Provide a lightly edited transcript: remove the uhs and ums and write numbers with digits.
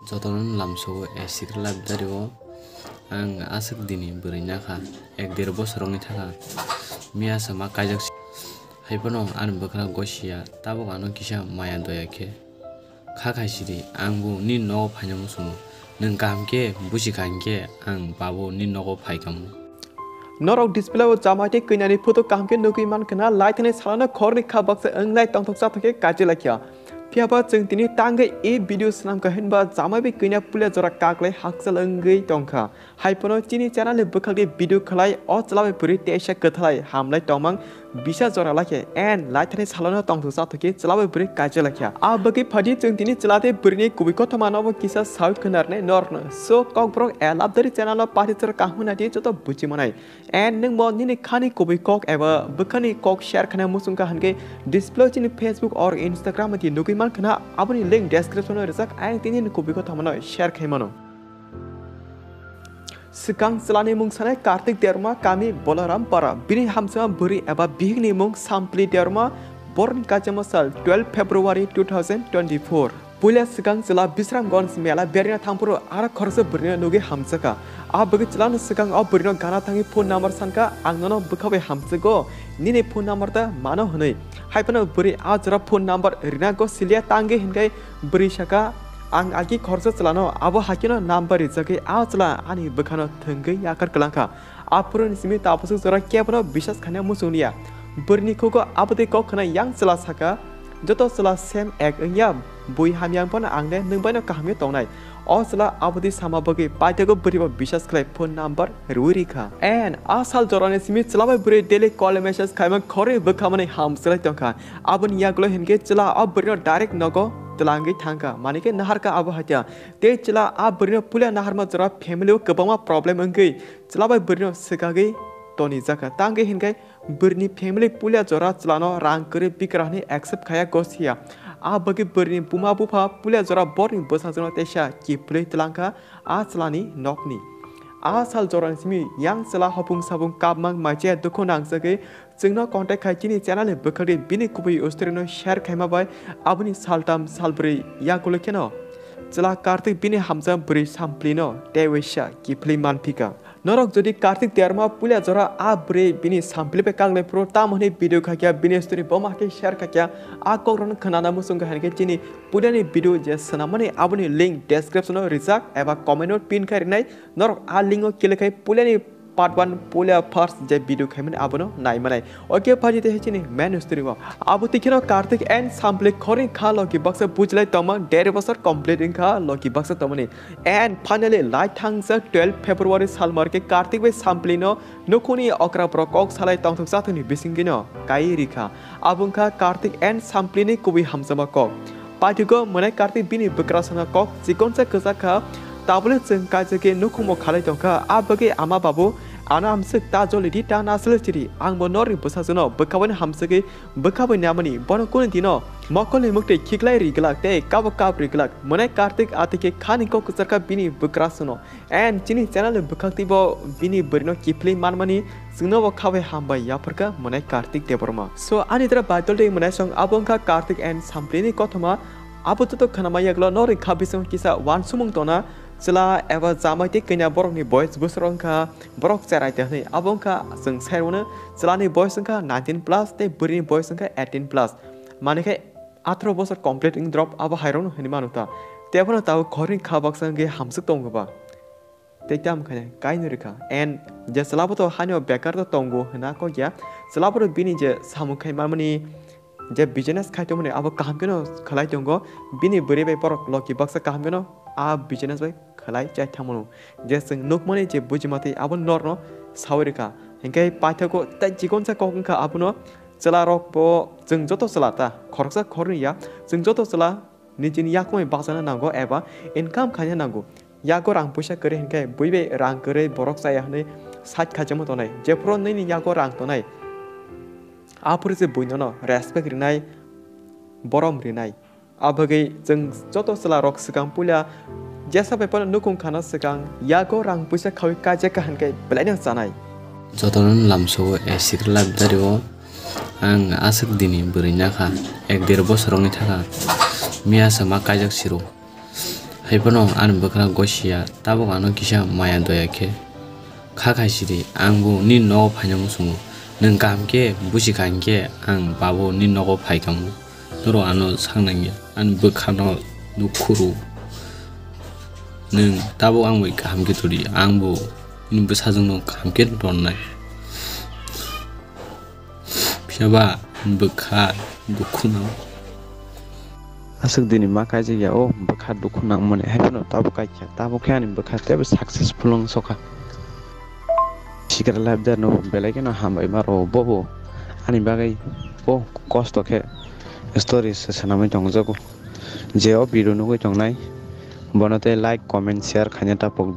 Jotonon lamso esir labdario ang Aswk dini bwrwi Jakha 1-1.5 bosrokni thaka miya sama Kaijak haipono an bwkha gosia Tabuk ano kisa maya doya khe khaisiri angbu ni nogo phainamu sumo nung kamke busikangke ang babu ni nogo phaikamu norok display o jamate kinani photo kamke nugui mankana laitene salana khorni khabak se anglai tongthok sathake kajilakya Piaba chung tini tangge e video senam kahenba jamabe kina pula jora kaklai haksal angai tongkha haipono chini channel le bwkha video khlai o chlabe puri teisa kathlai hamlai tomang bisa jora lakhe and laithane salana tongthok sathake chlabe puri kajilakya abagi phadi chung tini chlate burni kubiko thamanobo kisa south khnarne norno so kokbrok elabdari channel party jora kahmuna ti joto buchi manai and nung mo nini khani kubiko eba bwkhani kok share khana musungka hanke display chini Facebook or Instagram ti nugui man khana aboni link description o rizak ang tini kubiko thamano share khaimano Swkak Salni mung sanai Kartik derma kami bolaram para bini hamjakma bwrwi eba bihigni mung sampli derma born Kaijak sal 12 February 2024 Pulia Swkak Chwla Bisramganj mela berina thangpuro ara khoroksa bwrwi nugi hamjaka abagi chlan Swkak o bwrwi gana thangi phone number sanka angnono bwkhabe hamjago nini phone number ta mano hnoi haipano bwrwi a jora phone number rina go silia tangge hingai bwrwi saka ang agi khoroksa chlano abo hakino number rijake a chla ani bwkhano thanggai yakar kalangkha apurun simi tapusu jora kebono bisas khana musunia bwrwi khogo abode ko khana yang chla saka joto chla same ek nya bui hamya pon angne nungbaino kahmi tongnai o chla abodi samabagi paitego bwrwi bisas khlai phone number ruirikha and asal jorane simi chla bwrwi daily call message khaima khore bwkhamani hamslai tongkha abon Yagulu hinge chla a bwrwi direct nogo Tlangi thangka manike nahar ka abo hatya te chla a bwrwi pula nahar ma jora family o kobama problem angai chla bai bwrwi Swkak toni Jakha tangge hingai bwrwi family pula jora chlano rang kore Bigra ni accept khaya gosia a bagi bwrwi buma bufa pula jora borni Bwsa jona tesa kiplei tlangka a chlani nokni a sal joran simi yang chla hopung sabung kapmang mache dukho nangsake chungno contact khai chini channel bwkhari bini Kwbwi ostrino share khaima bai abuni saltam salbri Yagulu keno chla Kartik bini hamjakma bwrwi samplino tewesa kiplei manphika norok jodi Kartik derma pula jora a bwrwi bini samplipe kangle pro tamhoni video khakya bini story boma ke share khakya a kokron khanana musung hanke chini pulani video je sanamani abuni link description o rizak eba comment o pin kharinai norok a link o kilekai pulani part 1 pula first je video khaimani abono nai manai okay phaji te chini main story wa abuti kino Kartik and sample khori kha loki baksa bujlai tama dere bosor complete kha loki baksa tamani and finally light thangsa 12 February sal marke Kartik bai sample no nokuni okra pro kok salai tongthok sathuni bisingino kai rikha abungkha Kartik and sample ni Kwbwi hamjakma kok patigo monai Kartik bini bwkra sanga kok chikonsa kjaka tabule chung Kaijake nukumo khalai tongkha abage ama babu ana hamsuk ta jolidi ta nasle chiri angbo nori Bwsa jono bwkhabani hamsuke bwkhabai namani bono kun dino mokole mukte khiklai riglak te kab riglak monai Kartik atike khani ko kucharka bini bwkra suno and chini channel bwkhakti bo bini bwrwi kiplei manmani jungno bo khabai hambai yaphorka monai Kartik debbarma so ani tara baitolde monai song abongkha Kartik and sampleni kothoma abuto khanama Yagulu nori khabisong kisa wansuk tona chla eba jamate kina borokni boys busrongkha borok cherai te nei abongkha jung sairone chlani boys songkha 19+ te bwrwi boys songkha 18+ manike 18 bosor complete in drop aba hairong hinimanuta tebona taw khorin khabak sange hamsuk tongba tektam khane kainurika and je chlaboto hanyo bekar to tongo hina ko ya chlaboto bini je samukhai mamani je business khaitomone aba kahamkeno khalai tongo bini bwrwi bai borok loki baksa kahamkeno a business bai khalai chai thamono je sing nokmani je bujimate abon norno saurika hinkai paithako tai chikonsa kokka abuno chla rok bo jung joto chla ta khoroksa khorniya jung joto chla nijini yakmai basana nango eba income khanya nango yago rang puisa kare hinkai buibe rang kare borok saya hne sat khajamo tonai je pro nei yago rang tonai apur je buinono respect rinai borom rinai abagi jung joto chla rok Swkak pula jesa paper nukung khana Swkak yago rang puisa khawi Kaijak hankai blai janai jotonon lamso esir labdario ang Aswk dini bwrwi Jakha 1-1.5 bosrokni thaka miya sama Kaijak siro Haibano an bwkha gosia tabuk ano kisa maya doya khe khaisiri angbu ni nogo phainamu sungo nung kamke busikangke ang babu ni nogo phaikamu noro ano sangnangya an bwkha no nukhuru nung tabuk angbu kamke turi angbu ni bwsa jungno kamke donnai phiaba bwkha dukhuna Aswk dini ma kaijak ya o bwkha dukhu nangmani haibano tabuk kaijak tabuk khe ani bwkha tebo successful ang soka sikra life jar no belai no hambai maro bobo ani bagai bo kosto khe story sanamai tongjago je o video no tongnai bonote like comment share khanya tapok